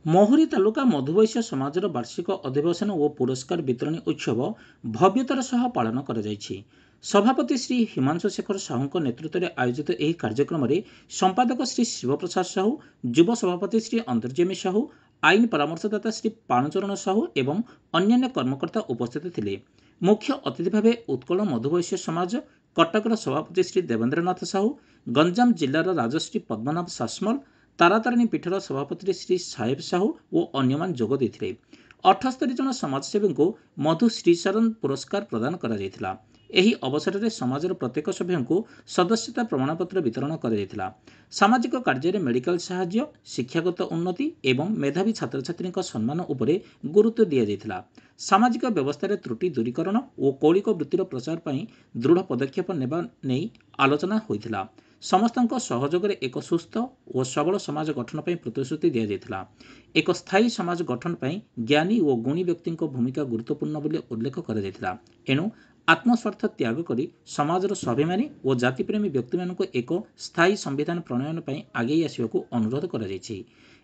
ମହୁରୀ ତାଲୁକା ମଧୁବୈଶ୍ୟ ସମାଜର ବାର୍ଷିକ ଅଧିବେଶନ ଓ ପୁରସ୍କାର ବିତରଣୀ ଉତ୍ସବ ଭବ୍ୟତାର ସହ ପାଳନ କରାଯାଇଛି। ସଭାପତି ଶ୍ରୀ ହିମାଂଶୁ ଶେଖର ସାହୁଙ୍କ ନେତୃତ୍ୱରେ ଆୟୋଜିତ ଏହି କାର୍ଯ୍ୟକ୍ରମରେ ସମ୍ପାଦକ ଶ୍ରୀ ଶିବପ୍ରସାଦ ସାହୁ, ଯୁବ ସଭାପତି ଶ୍ରୀ ଅନ୍ତର୍ଯ୍ୟାମୀ ସାହୁ, ଆଇନ ପରାମର୍ଶଦାତା ଶ୍ରୀ ପାଣୁଚରଣ ସାହୁ ଏବଂ ଅନ୍ୟାନ୍ୟ କର୍ମକର୍ତ୍ତା ଉପସ୍ଥିତ ଥିଲେ। ମୁଖ୍ୟ ଅତିଥି ଭାବେ ଉତ୍କଳ ମଧୁବୈଶ୍ୟ ସମାଜ, କଟକର ସଭାପତି ଶ୍ରୀ ଦେବେନ୍ଦ୍ରନାଥ ସାହୁ, ଗଞ୍ଜାମ ଜିଲ୍ଲାର ରାଜଶ୍ରୀ ପଦ୍ମନାଭ ସାସମଲ, ତାରାତାରିଣୀ ପୀଠର ସଭାପତି ଶ୍ରୀ ସାହେବ ସାହୁ ଓ ଅନ୍ୟମାନେ ଯୋଗ ଦେଇଥିଲେ। 78 ଜଣ ସମାଜସେବୀଙ୍କୁ ମଧୁ ଶ୍ରୀଶରଣ ପୁରସ୍କାର ପ୍ରଦାନ କରାଯାଇଥିଲା। ଏହି ଅବସରରେ ସମାଜର ପ୍ରତ୍ୟେକ ସଭ୍ୟଙ୍କୁ ସଦସ୍ୟତା ପ୍ରମାଣପତ୍ର ବିତରଣ କରାଯାଇଥିଲା। ସାମାଜିକ କାର୍ଯ୍ୟରେ ମେଡିକାଲ ସାହାଯ୍ୟ, ଶିକ୍ଷାଗତ ଉନ୍ନତି ଏବଂ ମେଧାବୀ ଛାତ୍ରଛାତ୍ରୀଙ୍କ ସମ୍ମାନ ଉପରେ ଗୁରୁତ୍ୱ ଦିଆଯାଇଥିଲା। ସାମାଜିକ ବ୍ୟବସ୍ଥାରେ ତ୍ରୁଟି ଦୂରୀକରଣ ଓ କୌଳିକ ବୃତ୍ତିର ପ୍ରଚାର ପାଇଁ ଦୃଢ଼ ପଦକ୍ଷେପ ନେବା ନେଇ ଆଲୋଚନା ହୋଇଥିଲା। ସମସ୍ତଙ୍କ ସହଯୋଗରେ ଏକ ସୁସ୍ଥ ଓ ସବଳ ସମାଜ ଗଠନ ପାଇଁ ପ୍ରତିଶ୍ରୁତି ଦିଆଯାଇଥିଲା। ଏକ ସ୍ଥାୟୀ ସମାଜ ଗଠନ ପାଇଁ ଜ୍ଞାନୀ ଓ ଗୁଣୀ ବ୍ୟକ୍ତିଙ୍କ ଭୂମିକା ଗୁରୁତ୍ୱପୂର୍ଣ୍ଣ ବୋଲି ଉଲ୍ଲେଖ କରାଯାଇଥିଲା। ଏଣୁ ଆତ୍ମସ୍ୱାର୍ଥ ତ୍ୟାଗ କରି ସମାଜର ସ୍ୱାଭିମାନୀ ଓ ଜାତିପ୍ରେମୀ ବ୍ୟକ୍ତିମାନଙ୍କୁ ଏକ ସ୍ଥାୟୀ ସମ୍ବିଧାନ ପ୍ରଣୟନ ପାଇଁ ଆଗେଇ ଆସିବାକୁ ଅନୁରୋଧ କରାଯାଇଛି।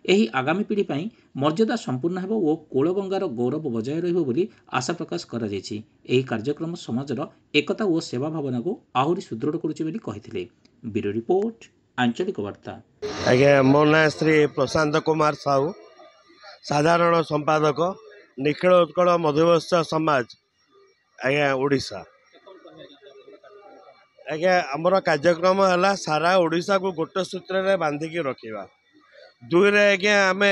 ଏହି ଆଗାମୀ ପିଢ଼ି ପାଇଁ ମର୍ଯ୍ୟାଦା ସମ୍ପୂର୍ଣ୍ଣ ହେବ ଓ କୂଳଗଙ୍ଗାର ଗୌରବ ବଜାୟ ରହିବ ବୋଲି ଆଶା ପ୍ରକାଶ କରାଯାଇଛି। ଏହି କାର୍ଯ୍ୟକ୍ରମ ସମାଜର ଏକତା ଓ ସେବା ଭାବନାକୁ ଆହୁରି ସୁଦୃଢ଼ କରୁଛି ବୋଲି କହିଥିଲେ। ब्यूरो रिपोर्ट आंचलिक वार्ता। आज्ञा मो ना श्री प्रशांत कुमार साहू, साधारण संपादक, निखिल उत्कल मधुबैश्य समाज आज्ञा ओडिशा। आज्ञा आमर कार्यक्रम है सारा ओडिशा को गोटे सूत्र में बांधिकी रखा। दुई रे आज्ञा आम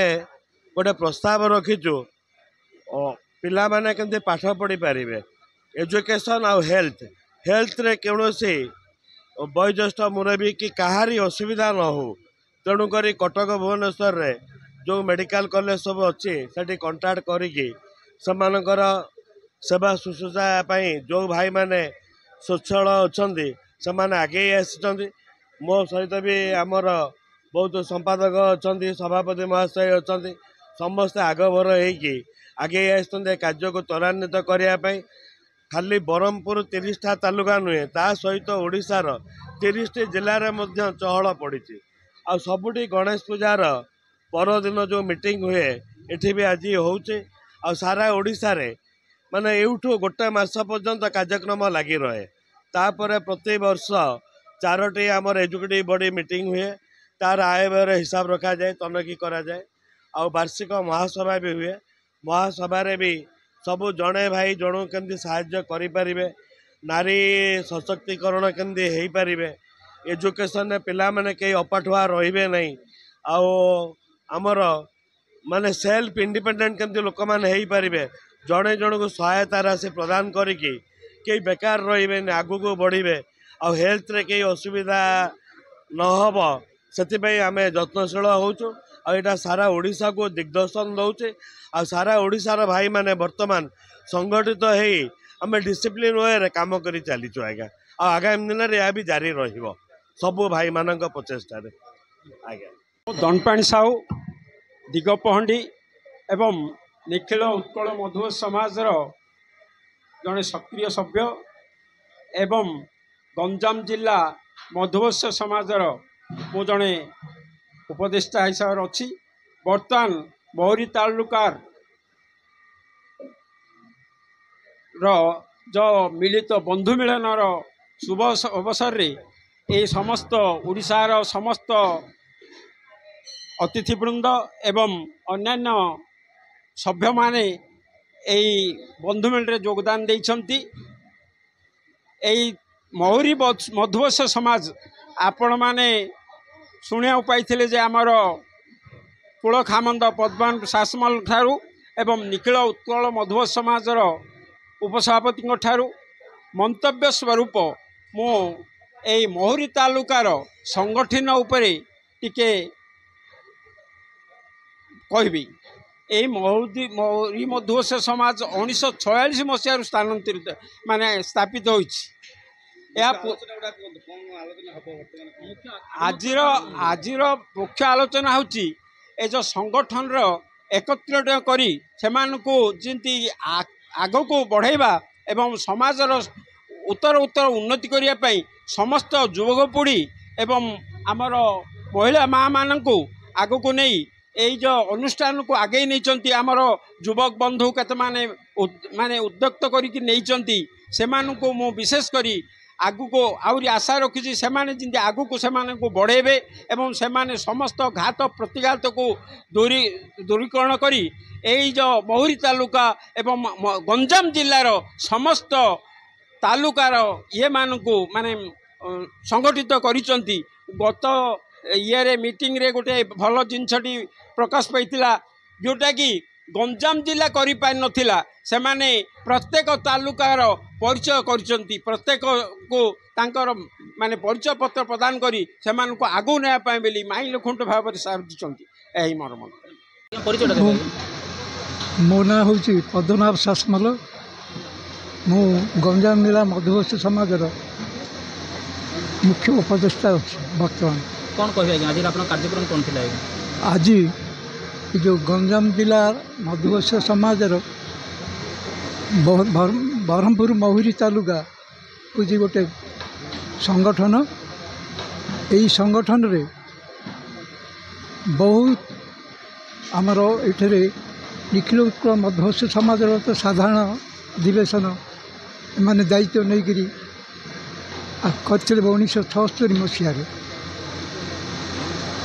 गोटे प्रस्ताव रखीचु पिला माने केमती पाठ पढ़ी पारे, एजुकेशन आउ हेल्थ हेल्थ रे कौनसी वयोज्येष्ठ मुरबी कि कहारी असुविधा न हो, तेणुक कटक भुवनेश्वर रे जो मेडिकल कॉलेज सब अच्छी से कंटाक्ट करिकी सेमानकर सेवा शुश्रूषा जो भाई माने स्वच्छल अच्छा से आगे आसी। मो सहित भी आमर बहुत संपादक अच्छा, सभापति महाशय अच्छा, समस्ते आगभर होगी आगे आसते कार्य को त्वरान्वित करने। खाली ब्रह्मपुर 30टा तालुका नुहे, ता सहित ओडिशार 30टी जिले में चहल पड़ी। आ सबुठी गणेश पूजार परदिन जो मीटिंग हुए एठी भी आज हो सारा ओडिशा रे माने एठू गोटे मास पर्यंत कार्यक्रम लगी रहे। तापर प्रति वर्ष 4टी आमर एजुकेटिव बॉडी मीटिंग हुए, तार आय व्यय हिसाब रखा जाए, तनखी करा जाए। आ वार्षिक महासभा भी हुए। महासभा भी सबू जड़े भाई जणु केमती साहाय्य करें, नारी सशक्तिकरण केमती हो पारे, एजुकेशन पिला माने कई अपाठुआ रहिबे नहीं, आमर माने सेल्फ इंडिपेंडेंट केमती लोक माने हो पारे, जड़े जन को सहायता राशि प्रदान करिकी कई बेकार रहिबे, आगु को बढ़िबे, आ हेल्थ रे कई असुविधा न हबो सेतिपई आमे यत्नशील होचु। आ एटा सारा ओडिशा को दिग्दर्शन दौचे। आ सारा ओडिशार भाई माने वर्तमान संगठित होई आमे डिसिप्लिन वे रे काम करी चलीचु। आज्ञा आगामी दिन में यह भी जारी रहिबो सबु भाई मानक प्रचेष्टा रे। आज्ञा दनपाणी साहू, दिगपहंडी एवं निखिल उत्कल मधुबैश्य समाजर जड़े सक्रिय सभ्य एवं गंजाम जिला मधुबैश्य समाजर मु जड़े उपदेष्टा हिसाब से अच्छी। बर्तमान महुरी तालुकार जो मिलित बंधु मिलन शुभ अवसर रे ये समस्त ओडिशार समस्त अतिथिवृंद एवं अन्यान्य सभ्य माने यही बंधु मिलन योगदान देइछंती। महुरी मधुबैश्य समाज आपण माने शुणा पाई जे आमर कुल खामंद पद्मनाभ सासमल ठारू एवं निखिल उत्कल मधुबैश्य समाजर उपसभापति ठारू मंतव्य स्वरूप मु एई महुरी तालुकार संगठन उपरे टिके कहबी। यही महुरी मधुबैश्य समाज 1946 मसीह स्थानांतरित माने स्थापित होइछि। आजिर मुख्य आलोचना होची ए जो संगठन एकत्रित करी सेमानकु जिंती आगो को बढ़ाइबा एवं समाजर उत्तर उत्तर उन्नति करिया पई समस्त युवक पीढ़ी एवं आमर महिला माँ मानकु आगो को नहीं এই যে অনুষ্ঠানକୁ ଆଗେଇ ନେଇଛନ୍ତି ଆମର ଯୁବକ ବନ୍ଧୁ କେତେ ମାନେ ଉଦ୍ଯକ୍ତ କରିକି ନେଇଛନ୍ତି ସେମାନଙ୍କୁ ମୁଁ ବିଶେଷ କରି ଆଗକୁ ଆହୁରି ଆଶା ରଖିଛି ସେମାନେ ଯେମିତି ଆଗକୁ ସେମାନଙ୍କୁ ବଢ଼େଇବେ ଏବଂ ସେମାନେ ସମସ୍ତ ଘାତ ପ୍ରତିଘାତକୁ ଦୂରୀକରଣ କରି ଏଇ ଯେଉଁ ମହୁରୀ ତାଲୁକା ଏବଂ ଗଞ୍ଜାମ ଜିଲ୍ଲାର ସମସ୍ତ ତାଲୁକାର ଇଏମାନଙ୍କୁ ମାନେ ସଂଗଠିତ କରିଛନ୍ତି। ଗତ ଇଏରେ ମିଟିଂରେ ଗୋଟେ ଭଲ ଜିନିଷଟି ପ୍ରକାଶ ପାଇଥିଲା ଯେଉଁଟାକି ଗଞ୍ଜାମ ଜିଲ୍ଲା କରିପାରିନଥିଲା ସେମାନେ ପ୍ରତ୍ୟେକ ତାଲୁକାର ପରିଚୟ କରିଛନ୍ତି ପ୍ରତ୍ୟେକକୁ ତାଙ୍କର ମାନେ ପରିଚୟ ପତ୍ର ପ୍ରଦାନ କରି ସେମାନଙ୍କୁ ଆଗକୁ ନେବା ପାଇଁ ବୋଲି ମାଇଲଖୁଣ୍ଟ ଭାବରେ ସାଜିଛନ୍ତି ଏହି ମୋର ମତ। ମୋ ନାଁ ହେଉଛି ପଦ୍ମନାଭ ଶାସମଲ। ମୁଁ ଗଞ୍ଜାମ ଜିଲ୍ଲା ମଧୁବସ୍ୟ ସମାଜର ମୁଖ୍ୟ ଉପଦେଷ୍ଟା ଅଛି ବର୍ତ୍ତମାନ। କ'ଣ କହିବେ ଆଜ୍ଞା ଆଜି ଆପଣଙ୍କ କାର୍ଯ୍ୟକ୍ରମ କ'ଣ ଥିଲା ଆଜ୍ଞା? ଆଜି ଏ ଯେଉଁ ଗଞ୍ଜାମ ଜିଲ୍ଲା ମଧୁବସ୍ୟ ସମାଜର ବ୍ରହ୍ମପୁର ମହୁରୀ ତାଲୁକା ହେଉଛି ଗୋଟେ ସଂଗଠନ। ଏହି ସଂଗଠନରେ ବହୁତ ଆମର ଏଠାରେ ନିଖିଳ ଉତ୍କଳ ମଧୁବସ୍ୟ ସମାଜର ତ ସାଧାରଣ ଅଧିବେଶନ ଏମାନେ ଦାୟିତ୍ୱ ନେଇକରି କରିଥିଲେ 1976 ମସିହାରେ।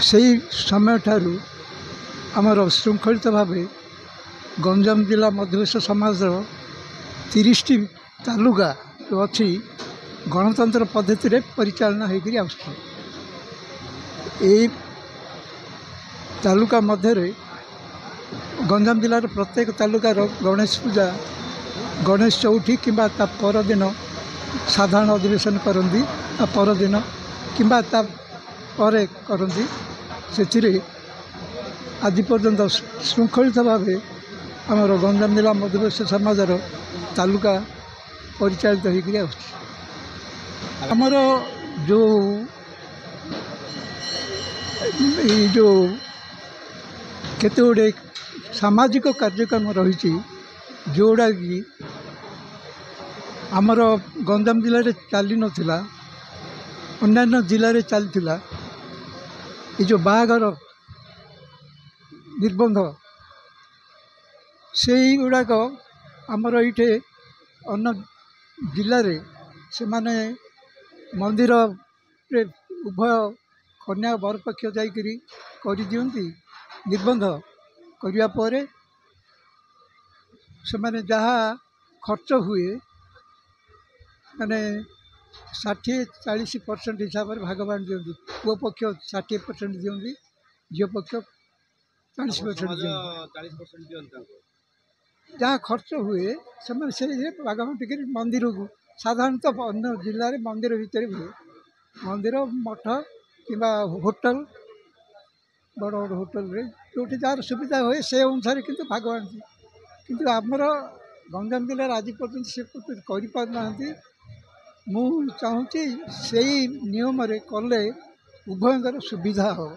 ସେହି ସମୟଠାରୁ ଆମର ଶୃଙ୍ଖଳିତ ଭାବେ ଗଞ୍ଜାମ ଜିଲ୍ଲା ମଧୁବସ୍ୟ ସମାଜର 30ଟି ତାଲୁକା ଅଛି ଗଣତନ୍ତ୍ର ପଦ୍ଧତିରେ ପରିଚାଳନା ହୋଇକରି ଆସୁଛି। ଏହି ତାଲୁକା ମଧ୍ୟରେ ଗଞ୍ଜାମ ଜିଲ୍ଲାର ପ୍ରତ୍ୟେକ ତାଲୁକାର ଗଣେଶ ପୂଜା ଗଣେଶ ଚଉଠି କିମ୍ବା ତା ପରଦିନ ସାଧାରଣ ଅଧିବେଶନ କରନ୍ତି, ତା ପରଦିନ କିମ୍ବା ତା ପରେ କରନ୍ତି। ସେଥିରେ ଆଜି ପର୍ଯ୍ୟନ୍ତ ଶୃଙ୍ଖଳିତ ଭାବେ ଆମର ଗଞ୍ଜାମ ଜିଲ୍ଲା ମଧୁବସ୍ୟ ସମାଜର ତାଲୁକା ପରିଚାଳିତ ହୋଇକରି ଆସୁଛି। ଆମର ଯେଉଁ କେତେ ଗୁଡ଼ିଏ ସାମାଜିକ କାର୍ଯ୍ୟକ୍ରମ ରହିଛି ଯେଉଁଗୁଡ଼ାକି ଆମର ଗଞ୍ଜାମ ଜିଲ୍ଲାରେ ଚାଲିନଥିଲା, ଅନ୍ୟାନ୍ୟ ଜିଲ୍ଲାରେ ଚାଲିଥିଲା। ଏ ଯେଉଁ ବାହାଘର ନିର୍ବନ୍ଧ ସେଇଗୁଡ଼ାକ ଆମର ଏଇଠି ଅନ୍ୟ ଜିଲ୍ଲାରେ ସେମାନେ ମନ୍ଦିରରେ ଉଭୟ କନ୍ୟା ବରପକ୍ଷ ଯାଇକରି କରିଦିଅନ୍ତି। ନିର୍ବନ୍ଧ କରିବା ପରେ ସେମାନେ ଯାହା ଖର୍ଚ୍ଚ ହୁଏ ମାନେ 60-40% ହିସାବରେ ଭାଗ ବାଣ୍ଟି ଦିଅନ୍ତି। ପୁଅ ପକ୍ଷ 60% ଦିଅନ୍ତି, ଝିଅ ପକ୍ଷ 40% ଦିଅନ୍ତି। ଯାହା ଖର୍ଚ୍ଚ ହୁଏ ସେମାନେ ସେଇଥିରେ ଭାଗ ବାଣ୍ଟିକରି ମନ୍ଦିରକୁ ସାଧାରଣତଃ ଅନ୍ୟ ଜିଲ୍ଲାରେ ମନ୍ଦିର ଭିତରେ ହୁଏ। ମନ୍ଦିର ମଠ କିମ୍ବା ହୋଟେଲ ବଡ଼ ବଡ଼ ହୋଟେଲରେ ଯେଉଁଠି ଯାହାର ସୁବିଧା ହୁଏ ସେ ଅନୁସାରେ କିନ୍ତୁ ଭାଗ ବାଣ୍ଟି। କିନ୍ତୁ ଆମର ଗଞ୍ଜାମ ଜିଲ୍ଲାରେ ଆଜି ପର୍ଯ୍ୟନ୍ତ ସେ କରିପାରୁନାହାନ୍ତି। ମୁଁ ଚାହୁଁଛି ସେଇ ନିୟମରେ କଲେ ଉଭୟଙ୍କର ସୁବିଧା ହେବ।